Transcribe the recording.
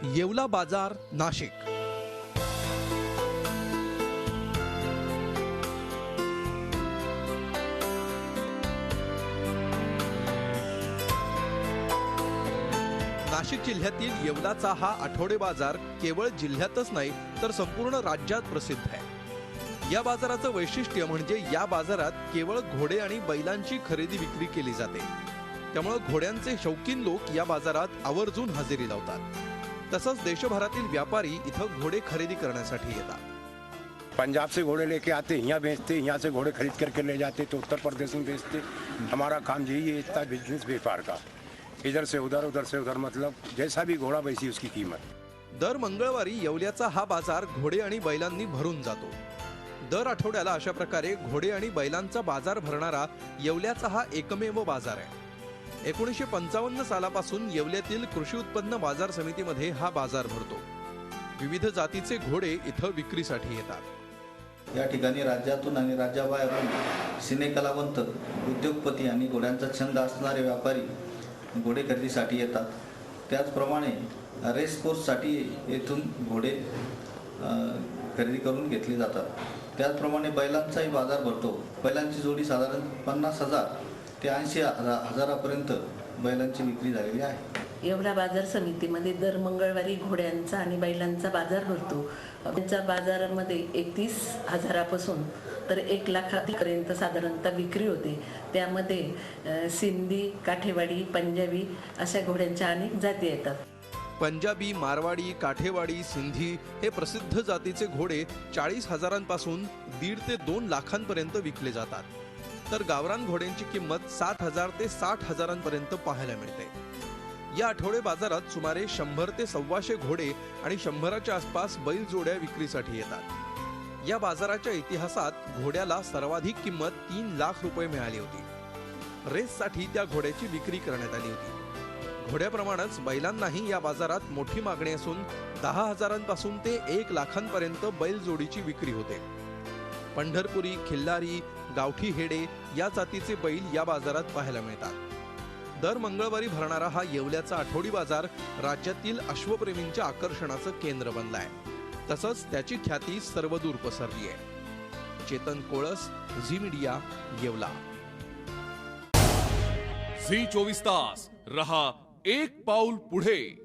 येवला बाजार, नाशिक। नाशिक जिल्ह्यातील येवलाचा हा आठवडे बाजार केवळ जिल्ह्यातच नाही तर संपूर्ण राज्यात प्रसिद्ध आहे। या बाजाराचं वैशिष्ट्य म्हणजे या बाजारात केवळ घोडे आणि बैलांची खरेदी विक्री केली जाते। त्यामुळे घोड्यांचे शौकीन लोक या बाजारात आवर्जून हजेरी लावतात। तसंच देशभरातील व्यापारी इथं घोडे खरेदी करण्यासाठी येतात। पंजाब से घोड़े लेके आते, यहाँ बेचते, यहाँ से घोड़े खरीद करके ले जाते तो उत्तर प्रदेश में बेचते। हमारा काम यही है, इतना बिजनेस व्यापार का, इधर से उधर, मतलब जैसा भी घोड़ा वैसी उसकी कीमत। दर मंगळवारी येवल्याचा हा बाजार घोडे आणि बैलांनी भरून जातो। दर आठवड्याला अशा प्रकारे घोडे आणि बैलांचा बाजार भरणारा येवल्याचा हा एकमेव बाजार आहे। 1955 सालापासून येवल्यातील कृषी उत्पन्न बाजार समितीमध्ये हा बाजार भरतो। विविध जातीचे घोडे इथं विक्रीसाठी येतात। या ठिकाणी राज्यातून आणि राज्याबाहेरून सिनेकलावंत, उद्योगपती आणि घोड्यांचा छंद असणारे व्यापारी घोडे खरेदीसाठी येतात। त्याचप्रमाणे रेस कोर्ससाठी येथून घोडे खरेदी करून घेतले जातात। त्याचप्रमाणे बैलांचाही बाजार भरतो। बैलांची जोडी साधारण 50,000 ते 80,000पर्यंत बैलांची विक्री झालेली आहे। येवला बाजार समितीमध्ये दर मंगळवारी घोड्यांचा आणि बैलांचा बाजार भरतो। त्यांच्या बाजारामध्ये 31,000पासून तर 1,00,000पर्यंत साधारणतः विक्री होते। त्यामध्ये सिंधी, काठेवाडी, पंजाबी अशा घोड्यांच्या अनेक जाती येतात। पंजाबी, मारवाडी, काठेवाडी, सिंधी हे प्रसिद्ध जातीचे घोडे 40,000पासून 1.5 ते 2 लाखांपर्यंत विकले जातात। तर गावरान घोड्यांची किंमत 7,000 ते 60,000पर्यंत पाहायला मिळते। या आठवडे बाजारात सुमारे 100 ते 125 घोडे आणि 100च्या आसपास बैल जोड्या विक्रीसाठी येतात। या बाजाराच्या इतिहासात घोड्याला सर्वाधिक किंमत 3 लाख रुपये मिळाली होती। रेससाठी त्या घोड्याची विक्री करण्यात आली होती। घोड्याप्रमाणेच बैलांनाही या बाजारात मोठी मागणी असून 10,000पासून ते 1 लाखांपर्यंत बैल जोडीची विक्री होते। पंढरपुरी, खिल्लारी, गावठी हेडे या जातीचे बैल या बाजारात पाहायला मिळतात। दर मंगळवारी भरणारा हा येवल्याचा आठवडी बाजार राज्यातील अश्वप्रेमींच्या आकर्षणाचं केंद्र बनलाय। तसंच त्याची ख्याती सर्वदूर पसरली आहे। चेतन कोळस, झी मीडिया, येवला। झी 24 तास रहा एक पाऊल पुढे।